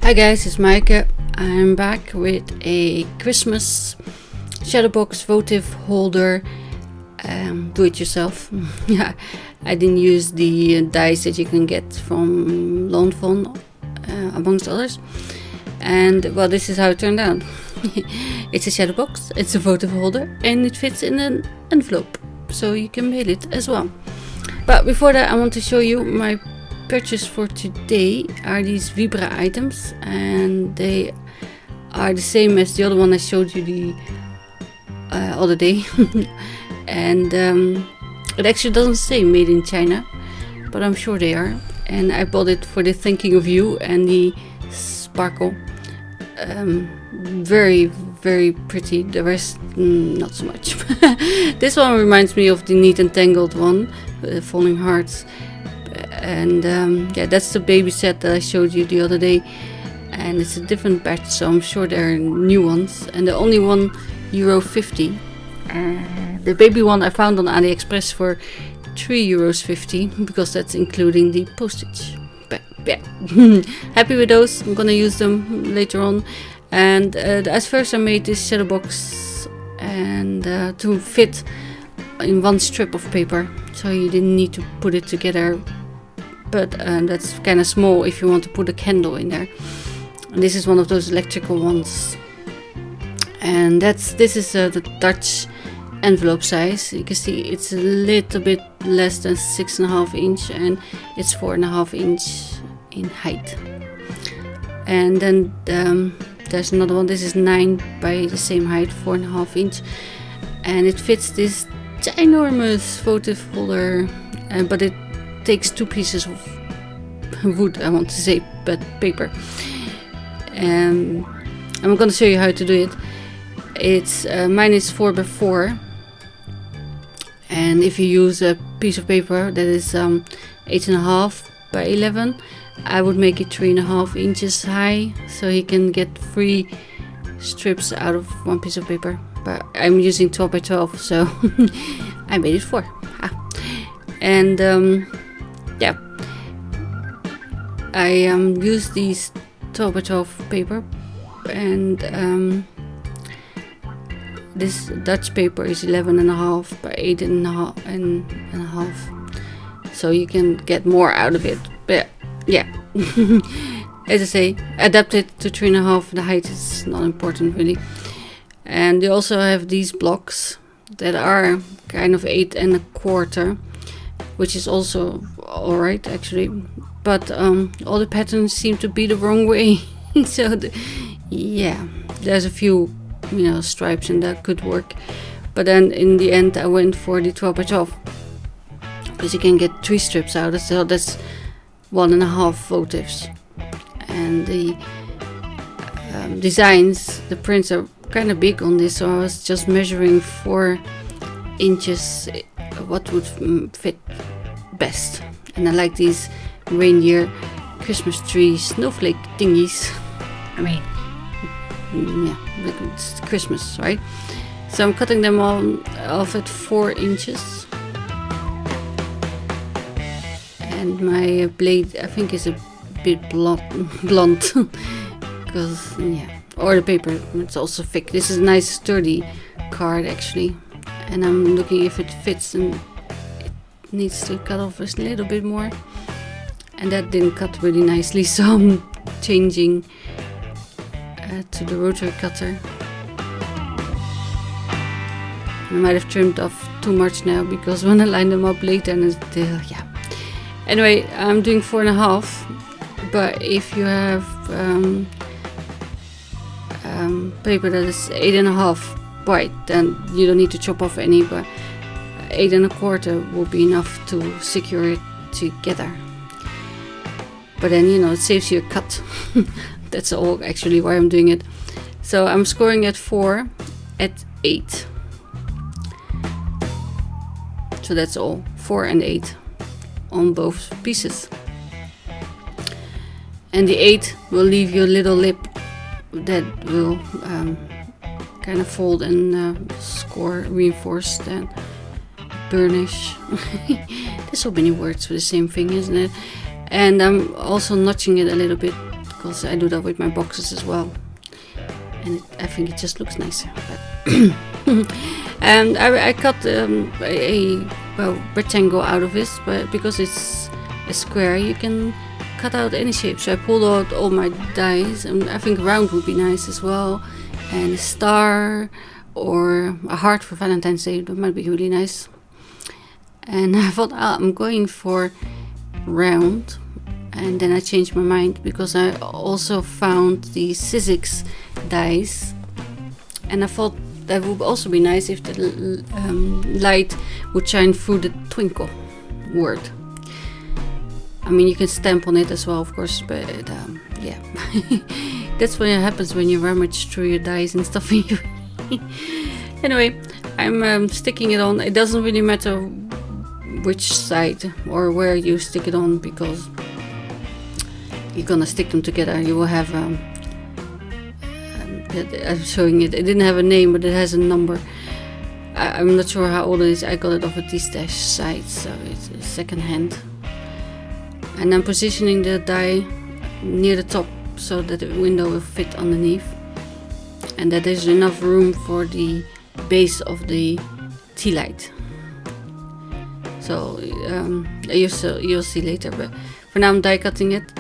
Hi guys, it's Maaike. I'm back with a Christmas shadowbox votive holder. Do it yourself. Yeah, I didn't use the dies that you can get from Loan Fund, amongst others. And well, this is how it turned out. It's a shadowbox, it's a votive holder, and it fits in an envelope, so you can mail it as well. But before that, I want to show you my purchase for today are these Wibra items, and they are the same as the other one I showed you the other day. And it actually doesn't say made in China, but I'm sure they are. And I bought it for the thinking of you and the sparkle. Very, very pretty. The rest, not so much. This one reminds me of the Neat and Tangled one, Falling Hearts. And yeah, that's the baby set that I showed you the other day, and it's a different batch, so I'm sure there are new ones, and they're only €1.50. The baby one I found on AliExpress for €3.50 because that's including the postage. But yeah, happy with those. I'm gonna use them later on. And as first I made this shadow box and to fit in one strip of paper, so you didn't need to put it together. But that's kind of small if you want to put a candle in there. And this is one of those electrical ones. And this is the Dutch envelope size. You can see it's a little bit less than 6.5 inch, and it's 4.5 inch in height. And then there's another one. This is 9 by the same height, 4.5 inch, and it fits this ginormous votive holder. But it takes 2 pieces of wood, I want to say, but paper. I'm going to show you how to do it. It's mine is 4x4, and if you use a piece of paper that is 8.5 by 11, I would make it 3.5 inches high, so you can get 3 strips out of one piece of paper. But I'm using 12 by 12, so I made it 4. And yeah, I use these 12 by 12 paper, and this Dutch paper is 11.5 by 8.5, so you can get more out of it. But yeah, as I say, adapt it to 3.5. The height is not important really. And they also have these blocks that are kind of 8.25, which is also alright actually, but all the patterns seem to be the wrong way. So yeah, there's a few stripes, and that could work, but then in the end I went for the 12 by 12 because you can get 3 strips out, so that's 1.5 votives. And the designs, the prints are kind of big on this, so I was just measuring 4 inches what would fit best. And I like these reindeer Christmas tree snowflake thingies. I mean, yeah, it's Christmas, right? So I'm cutting them all off at 4 inches. And my blade, I think, is a bit blunt because yeah, or the paper, it's also thick. This is a nice sturdy card actually, and I'm looking if it fits, and it needs to cut off a little bit more, and that didn't cut really nicely, so I'm changing to the rotary cutter. I might have trimmed off too much now, because when I line them up later, and yeah. Anyway, I'm doing 4.5, but if you have paper that is 8.5 wide, then you don't need to chop off any, but 8.25 will be enough to secure it together. But then it saves you a cut. That's all actually why I'm doing it. So I'm scoring at 4 at 8. So that's all, 4 and 8 on both pieces. And the 8 will leave you a little lip that will kind of fold and score, reinforce, then burnish. There's so many words for the same thing, isn't it? And I'm also notching it a little bit because I do that with my boxes as well, and I think it just looks nicer. But and I cut a rectangle out of this, but because it's a square, you can cut out any shape. So I pulled out all my dies, and I think round would be nice as well, and a star or a heart for Valentine's Day, that might be really nice. And I thought, I'm going for round, and then I changed my mind because I also found the Sizzix dies, and I thought that would also be nice if the light would shine through the twinkle word. I mean, you can stamp on it as well, of course, but yeah. That's what happens when you rummage through your dies and stuff. Anyway, I'm sticking it on. It doesn't really matter which side or where you stick it on, because you're gonna stick them together. You will have I'm showing it. It didn't have a name, but it has a number. I'm not sure how old it is. I got it off a D-Stash site, so it's second hand. And I'm positioning the die near the top so that the window will fit underneath, and that there's enough room for the base of the tea light. So you'll see later, but for now I'm die cutting it,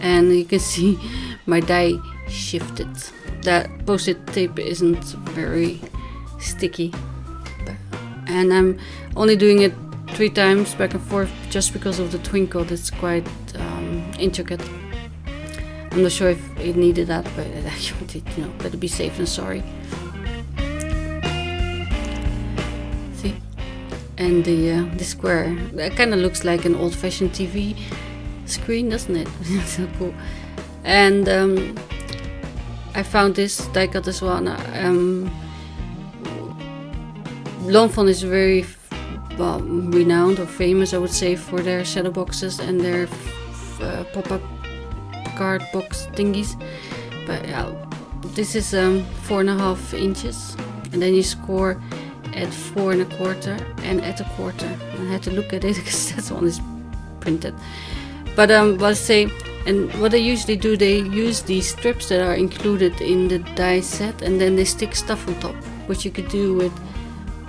and you can see my die shifted. That post-it tape isn't very sticky, and I'm only doing it 3 times back and forth just because of the twinkle. That's quite intricate. I'm not sure if it needed that, but better be safe than sorry. See, and the square, that kind of looks like an old-fashioned TV screen, doesn't it? So cool. And I found this die cut as well. Longfon is very renowned or famous, I would say, for their shadow boxes and their pop-up card box thingies. But yeah, this is 4.5 inches, and then you score at 4 1/4 and at 1/4. I had to look at it because that one is printed. But let's say, and what they usually do, they use these strips that are included in the die set, and then they stick stuff on top, which you could do with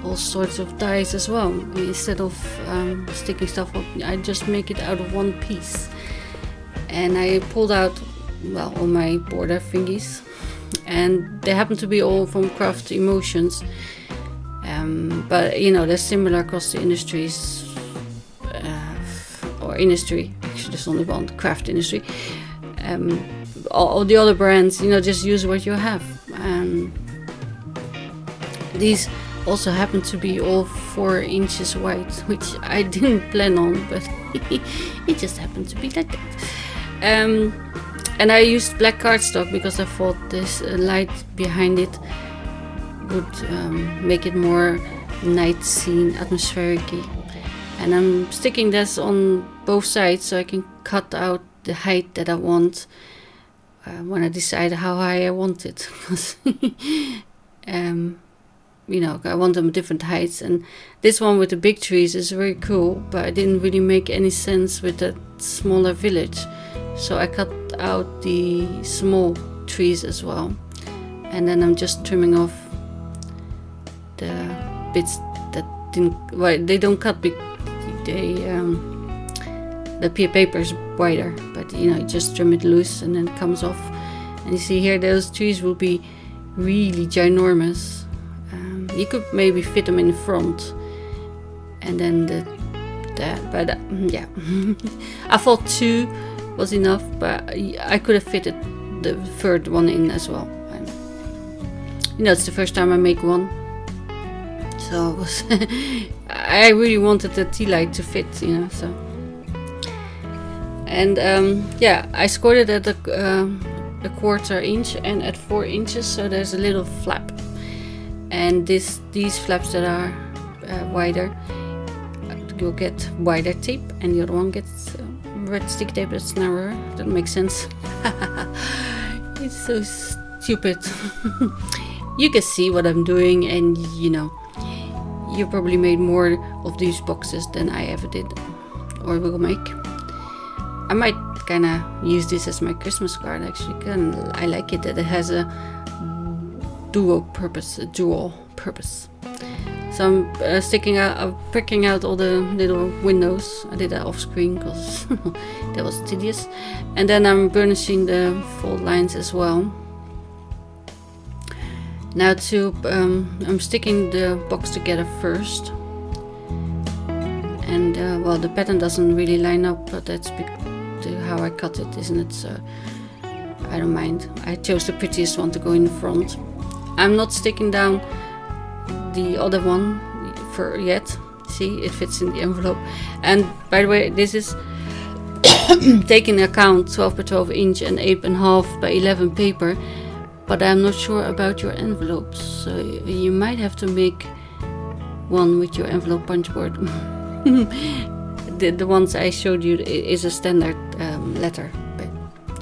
all sorts of dies as well. Instead of sticking stuff up, I just make it out of one piece. And I pulled out, well, all my border thingies, and they happen to be all from Craft Emotions, but you know, they're similar across the industries, or industry, actually there's only one, Craft Industry. All the other brands, you know, just use what you have. These also happen to be all 4 inches wide, which I didn't plan on, but it just happened to be like that. And I used black cardstock because I thought this light behind it would make it more night scene, atmospheric-y. And I'm sticking this on both sides so I can cut out the height that I want when I decide how high I want it. You know, I want them different heights, and this one with the big trees is very cool, but it didn't really make any sense with that smaller village. So I cut out the small trees as well, and then I'm just trimming off the bits that didn't, well, they don't cut big, the paper is wider, but you know, you just trim it loose and then it comes off. And you see here, those trees will be really ginormous. You could maybe fit them in the front, and then but yeah, I thought 2 was enough, but I could have fitted the 3rd one in as well. You know, it's the first time I make one, so it was I really wanted the tea light to fit, you know. So, and yeah, I scored it at a 1/4 inch and at 4 inches, so there's a little flap. And these flaps that are wider, you'll get wider tape, and the other one gets red stick tape that's narrower. That makes sense. It's so stupid. You can see what I'm doing, and you know, you probably made more of these boxes than I ever did or will make. I might kind of use this as my Christmas card actually. I like it that it has a dual purpose. So I'm pricking out all the little windows. I did that off screen because that was tedious. And then I'm burnishing the fold lines as well. Now I'm sticking the box together first. And well, the pattern doesn't really line up, but that's how I cut it, isn't it? So I don't mind. I chose the prettiest one to go in the front. I'm not sticking down the other one for yet. See, it fits in the envelope. And by the way, this is taking account 12 by 12 inch and 8.5 by 11 paper, but I'm not sure about your envelopes, so you might have to make one with your envelope punch board. The ones I showed you is a standard letter, but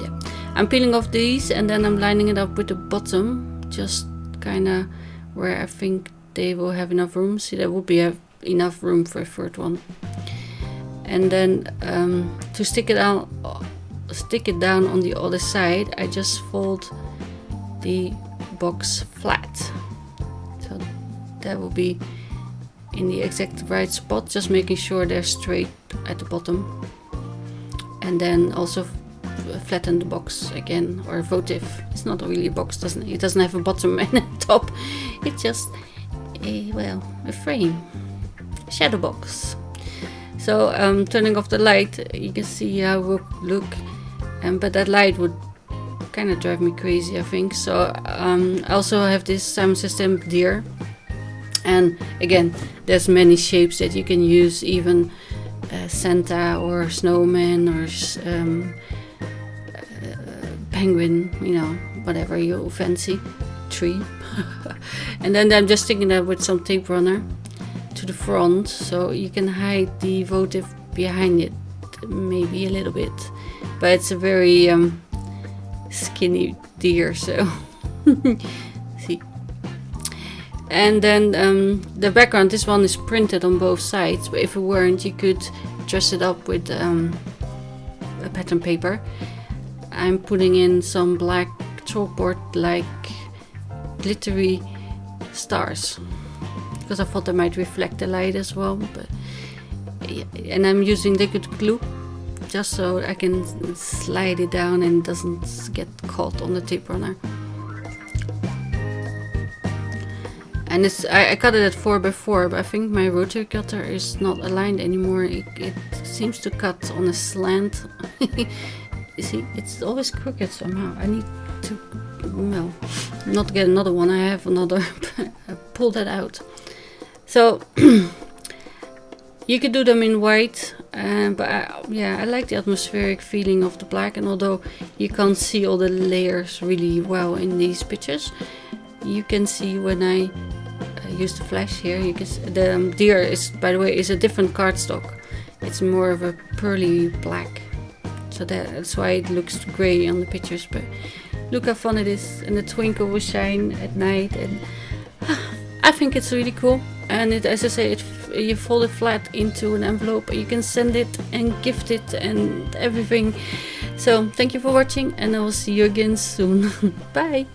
yeah. I'm peeling off these and then I'm lining it up with the bottom, just kind of where I think they will have enough room. See, there will be enough room for a third one. And then to stick it down on the other side, I just fold the box flat. So that will be in the exact right spot, just making sure they're straight at the bottom. And then also flatten the box again, or votive. It's not really a box, it doesn't have a bottom and a top. It's just a frame, a shadow box. So turning off the light, you can see how it will look, but that light would kind of drive me crazy, I think. So I also have this Simon Says stamp deer, and again, there's many shapes that you can use, even Santa or snowman or penguin, you know, whatever you fancy, tree. And then I'm just sticking that with some tape runner to the front, so you can hide the votive behind it, maybe a little bit, but it's a very skinny deer, so see. And then the background, this one is printed on both sides, but if it weren't, you could dress it up with a pattern paper. I'm putting in some black chalkboard like glittery stars, because I thought they might reflect the light as well. But yeah, and I'm using liquid glue just so I can slide it down and it doesn't get caught on the tape runner. And I cut it at 4x4, but I think my rotary cutter is not aligned anymore. It seems to cut on a slant. You see, it's always crooked somehow. I need to, well, not get another one. I have another. I pulled that out. So you could do them in white, but I like the atmospheric feeling of the black. And although you can't see all the layers really well in these pictures, you can see when I use the flash here. You can see, the deer is, by the way, is a different cardstock. It's more of a pearly black, so that's why it looks grey on the pictures. But look how fun it is, and the twinkle will shine at night, and I think it's really cool. And it, as I say, you fold it flat into an envelope. You can send it and gift it and everything. So thank you for watching, and I will see you again soon. Bye.